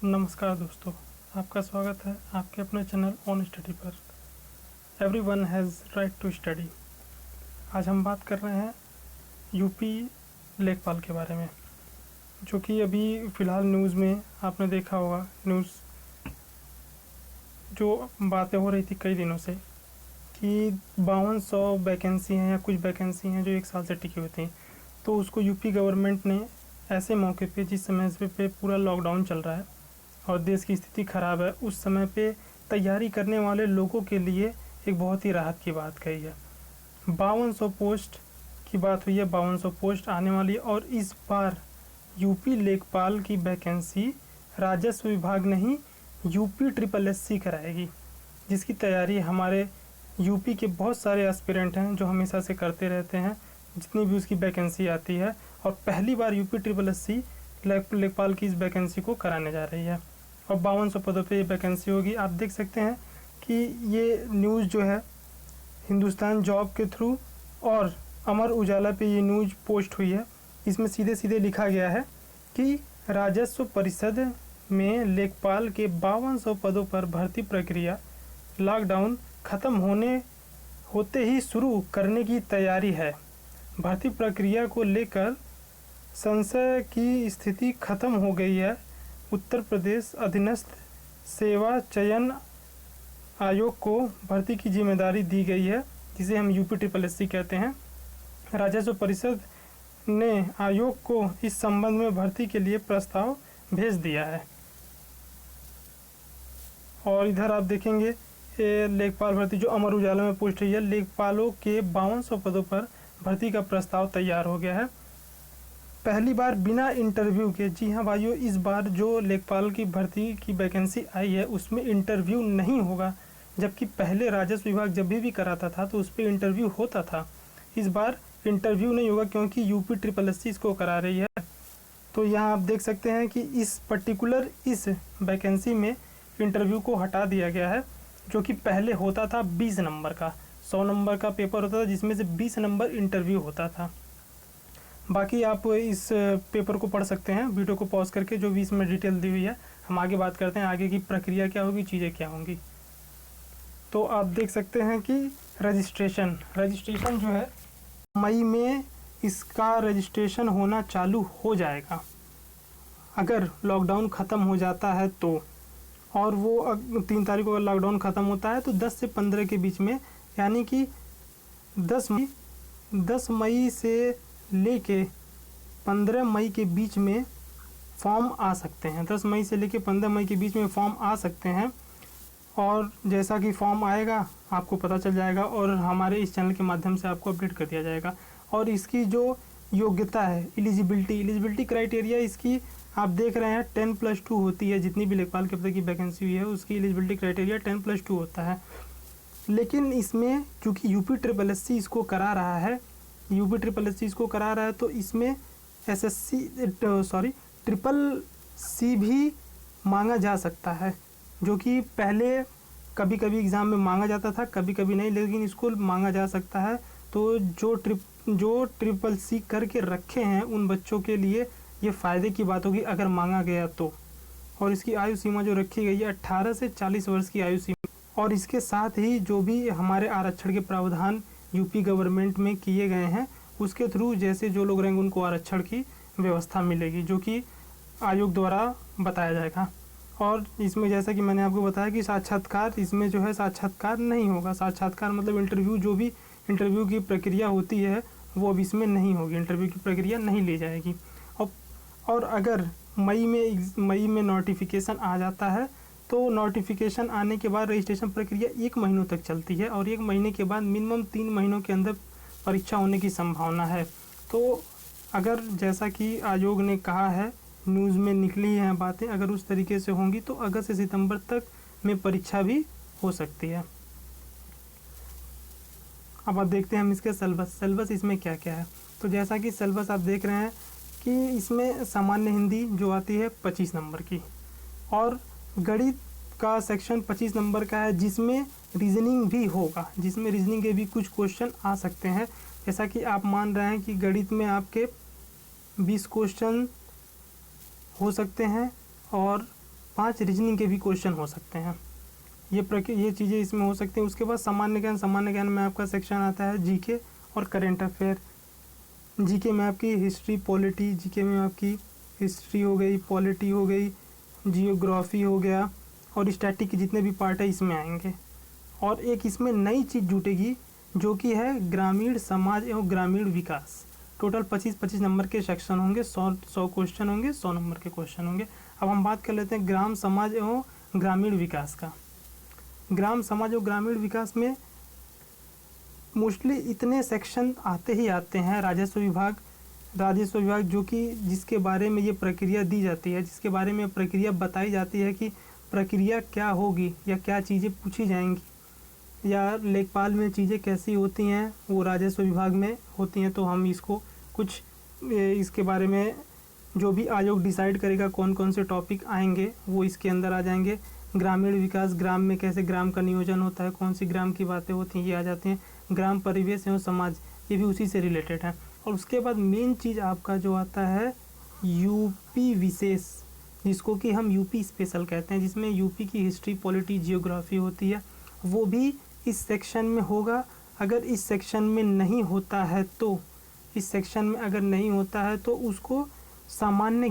नमस्कार दोस्तों, आपका स्वागत है आपके अपने चैनल ऑन स्टडी पर। Everyone has right to study. आज हम बात कर रहे हैं यूपी लेखपाल के बारे में, जो कि अभी फ़िलहाल न्यूज़ में आपने देखा होगा। न्यूज़ जो बातें हो रही थी कई दिनों से कि 5200 वैकेंसी हैं या कुछ वैकेंसी हैं जो 1 साल से टिकी हुई थी, तो उसको यूपी गवर्नमेंट ने ऐसे मौके पे, जिस समय पे पूरा लॉकडाउन चल रहा है और देश की स्थिति ख़राब है, उस समय पे तैयारी करने वाले लोगों के लिए एक बहुत ही राहत की बात कही है। 5200 पोस्ट की बात हुई है, 5200 पोस्ट आने वाली। और इस बार यूपी लेखपाल की वैकेंसी राजस्व विभाग नहीं, यूपी SSSC कराएगी, जिसकी तैयारी हमारे यूपी के बहुत सारे एस्पिरेंट हैं जो हमेशा से करते रहते हैं जितनी भी उसकी वैकेंसी आती है। और पहली बार यूपी SSSC लेखपाल की इस वैकेंसी को कराने जा रही है और 5200 पदों पे ये वैकेंसी होगी। आप देख सकते हैं कि ये न्यूज़ जो है हिंदुस्तान जॉब के थ्रू और अमर उजाला पे ये न्यूज़ पोस्ट हुई है। इसमें सीधे सीधे लिखा गया है कि राजस्व परिषद में लेखपाल के 5200 पदों पर भर्ती प्रक्रिया लॉकडाउन खत्म होते ही शुरू करने की तैयारी है। भर्ती प्रक्रिया को लेकर संशय की स्थिति खत्म हो गई है। उत्तर प्रदेश अधीनस्थ सेवा चयन आयोग को भर्ती की जिम्मेदारी दी गई है, जिसे हम यूपी SSSC कहते हैं। राजस्व परिषद ने आयोग को इस संबंध में भर्ती के लिए प्रस्ताव भेज दिया है। और इधर आप देखेंगे लेखपाल भर्ती जो अमर उजाला में पोस्ट हुई है, लेखपालों के 5200 पदों पर भर्ती का प्रस्ताव तैयार हो गया है। पहली बार बिना इंटरव्यू के, जी हाँ भाइयों, इस बार जो लेखपाल की भर्ती की वैकेंसी आई है उसमें इंटरव्यू नहीं होगा। जबकि पहले राजस्व विभाग जब भी कराता था तो उस पर इंटरव्यू होता था। इस बार इंटरव्यू नहीं होगा क्योंकि यूपी SSSC इसको करा रही है। तो यहाँ आप देख सकते हैं कि इस वैकेंसी में इंटरव्यू को हटा दिया गया है, जो कि पहले होता था 20 नंबर का। 100 नंबर का पेपर होता था जिसमें से 20 नंबर इंटरव्यू होता था। बाकी आप इस पेपर को पढ़ सकते हैं वीडियो को पॉज करके, जो भी इसमें डिटेल दी हुई है। हम आगे बात करते हैं आगे की प्रक्रिया क्या होगी, चीज़ें क्या होंगी। तो आप देख सकते हैं कि रजिस्ट्रेशन जो है मई में इसका रजिस्ट्रेशन होना चालू हो जाएगा अगर लॉकडाउन ख़त्म हो जाता है तो। और वो 3 तारीख को अगर लॉकडाउन ख़त्म होता है तो 10 से 15 के बीच में, यानी कि 10 मई से लेके 15 मई के बीच में फॉर्म आ सकते हैं। 10 मई से लेके 15 मई के बीच में फॉर्म आ सकते हैं। और जैसा कि फॉर्म आएगा आपको पता चल जाएगा और हमारे इस चैनल के माध्यम से आपको अपडेट कर दिया जाएगा। और इसकी जो योग्यता है, एलिजिबिलिटी क्राइटेरिया इसकी आप देख रहे हैं 10+2 होती है। जितनी भी लेखपाल के पद की वैकेंसी हुई है उसकी एलिजिबिलिटी क्राइटेरिया 10+2 होता है। लेकिन इसमें क्योंकि यूपी SSSC इसको करा रहा है, तो इसमें SSC भी मांगा जा सकता है, जो कि पहले कभी कभी एग्ज़ाम में मांगा जाता था, कभी कभी नहीं, लेकिन इसको मांगा जा सकता है। तो जो SSC करके रखे हैं उन बच्चों के लिए ये फ़ायदे की बात होगी अगर मांगा गया तो। और इसकी आयु सीमा जो रखी गई है 18 से 40 वर्ष की आयु सीमा। और इसके साथ ही जो भी हमारे आरक्षण के प्रावधान यूपी गवर्नमेंट में किए गए हैं उसके थ्रू जैसे जो लोग रहेंगे उनको आरक्षण की व्यवस्था मिलेगी, जो कि आयोग द्वारा बताया जाएगा। और इसमें जैसा कि मैंने आपको बताया कि साक्षात्कार, इसमें जो है साक्षात्कार नहीं होगा। साक्षात्कार मतलब इंटरव्यू, जो भी इंटरव्यू की प्रक्रिया होती है वो अब इसमें नहीं होगी, इंटरव्यू की प्रक्रिया नहीं ली जाएगी। और अगर मई में नोटिफिकेशन आ जाता है तो नोटिफिकेशन आने के बाद रजिस्ट्रेशन प्रक्रिया 1 महीनों तक चलती है और 1 महीने के बाद मिनिमम 3 महीनों के अंदर परीक्षा होने की संभावना है। तो अगर जैसा कि आयोग ने कहा है, न्यूज़ में निकली हैं बातें, अगर उस तरीके से होंगी तो अगस्त से सितंबर तक में परीक्षा भी हो सकती है। अब आप देखते हैं हम इसके सिलेबस इसमें क्या क्या है। तो जैसा कि सिलेबस आप देख रहे हैं कि इसमें सामान्य हिंदी जो आती है 25 नंबर की, और गणित का सेक्शन 25 नंबर का है जिसमें रीजनिंग भी होगा, जिसमें रीजनिंग के भी कुछ क्वेश्चन आ सकते हैं। जैसा कि आप मान रहे हैं कि गणित में आपके 20 क्वेश्चन हो सकते हैं और 5 रीजनिंग के भी क्वेश्चन हो सकते हैं। ये चीज़ें इसमें हो सकती हैं। उसके बाद सामान्य ज्ञान में आपका सेक्शन आता है जीके और करंट अफेयर। जीके में आपकी हिस्ट्री पॉलिटी, जीके में आपकी हिस्ट्री हो गई, पॉलिटी हो गई, जियोग्राफी हो गया और स्टैटिक के जितने भी पार्ट है इसमें आएंगे। और एक इसमें नई चीज़ जुटेगी जो कि है ग्रामीण समाज एवं ग्रामीण विकास। टोटल 25-25 नंबर के सेक्शन होंगे, 100 क्वेश्चन होंगे, 100 नंबर के क्वेश्चन होंगे। अब हम बात कर लेते हैं ग्राम समाज एवं ग्रामीण विकास का। ग्राम समाज और ग्रामीण विकास में मोस्टली इतने सेक्शन आते ही आते हैं। राजस्व विभाग जो कि जिसके बारे में ये प्रक्रिया दी जाती है, जिसके बारे में प्रक्रिया बताई जाती है कि प्रक्रिया क्या होगी या क्या चीज़ें पूछी जाएंगी या लेखपाल में चीज़ें कैसी होती हैं, वो राजस्व विभाग में होती हैं। तो हम इसको कुछ इसके बारे में जो भी आयोग डिसाइड करेगा कौन कौन से टॉपिक आएंगे वो इसके अंदर आ जाएंगे। ग्रामीण विकास, ग्राम में कैसे ग्राम का नियोजन होता है, कौन सी ग्राम की बातें होती हैं, ये आ जाती हैं। ग्राम परिवेश एवं समाज, ये भी उसी से रिलेटेड है। और उसके बाद मेन चीज़ आपका जो आता है यूपी विशेष, जिसको कि हम यूपी स्पेशल कहते हैं, जिसमें यूपी की हिस्ट्री पॉलिटी जियोग्राफी होती है, वो भी इस सेक्शन में होगा। अगर इस सेक्शन में नहीं होता है तो उसको सामान्य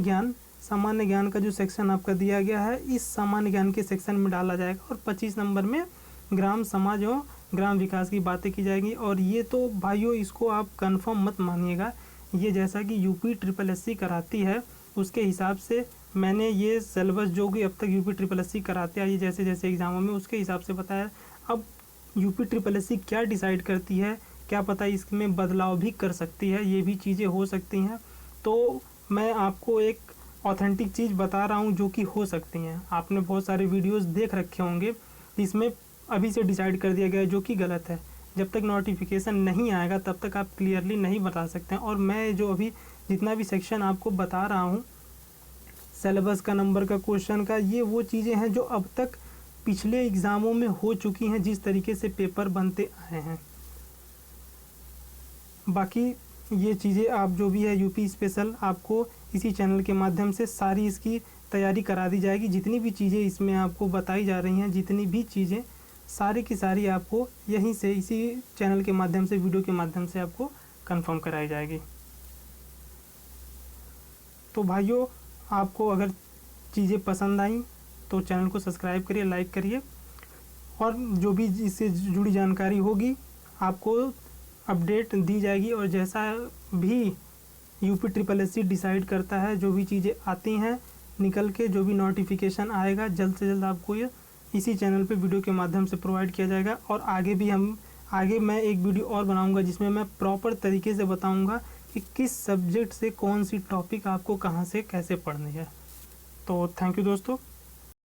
ज्ञान का जो सेक्शन आपका दिया गया है, इस सामान्य ज्ञान के सेक्शन में डाला जाएगा और 25 नंबर में ग्राम समाज और ग्राम विकास की बातें की जाएगी। और ये तो भाइयों इसको आप कंफर्म मत मानिएगा, ये जैसा कि यूपी SSS कराती है उसके हिसाब से मैंने ये सिलेबस जो कि अब तक यूपी SSS कराते आई जैसे जैसे एग्ज़ामों में, उसके हिसाब से बताया। अब यूपी SSS क्या डिसाइड करती है, क्या पता इसमें बदलाव भी कर सकती है, ये भी चीज़ें हो सकती हैं। तो मैं आपको एक ऑथेंटिक चीज़ बता रहा हूँ जो कि हो सकती हैं। आपने बहुत सारे वीडियोस देख रखे होंगे, इसमें अभी से डिसाइड कर दिया गया है जो कि गलत है। जब तक नोटिफिकेशन नहीं आएगा तब तक आप क्लियरली नहीं बता सकते हैं। और मैं जो अभी जितना भी सेक्शन आपको बता रहा हूँ, सिलेबस का, नंबर का, क्वेश्चन का, ये वो चीज़ें हैं जो अब तक पिछले एग्ज़ामों में हो चुकी हैं, जिस तरीके से पेपर बनते आए हैं। बाकी ये चीज़ें आप जो भी है यूपी स्पेशल आपको इसी चैनल के माध्यम से सारी इसकी तैयारी करा दी जाएगी। जितनी भी चीज़ें इसमें आपको बताई जा रही हैं, जितनी भी चीज़ें सारी की सारी आपको यहीं से इसी चैनल के माध्यम से, वीडियो के माध्यम से आपको कंफर्म कराई जाएगी। तो भाइयों, आपको अगर चीज़ें पसंद आई तो चैनल को सब्सक्राइब करिए, लाइक करिए, और जो भी इससे जुड़ी जानकारी होगी आपको अपडेट दी जाएगी। और जैसा भी यूपी SSS डिसाइड करता है, जो भी चीज़ें आती हैं निकल के, जो भी नोटिफिकेशन आएगा, जल्द से जल्द आपको ये इसी चैनल पे वीडियो के माध्यम से प्रोवाइड किया जाएगा। और आगे मैं एक वीडियो और बनाऊंगा जिसमें मैं प्रॉपर तरीके से बताऊंगा कि किस सब्जेक्ट से कौन सी टॉपिक आपको कहाँ से कैसे पढ़नी है। तो थैंक यू दोस्तों।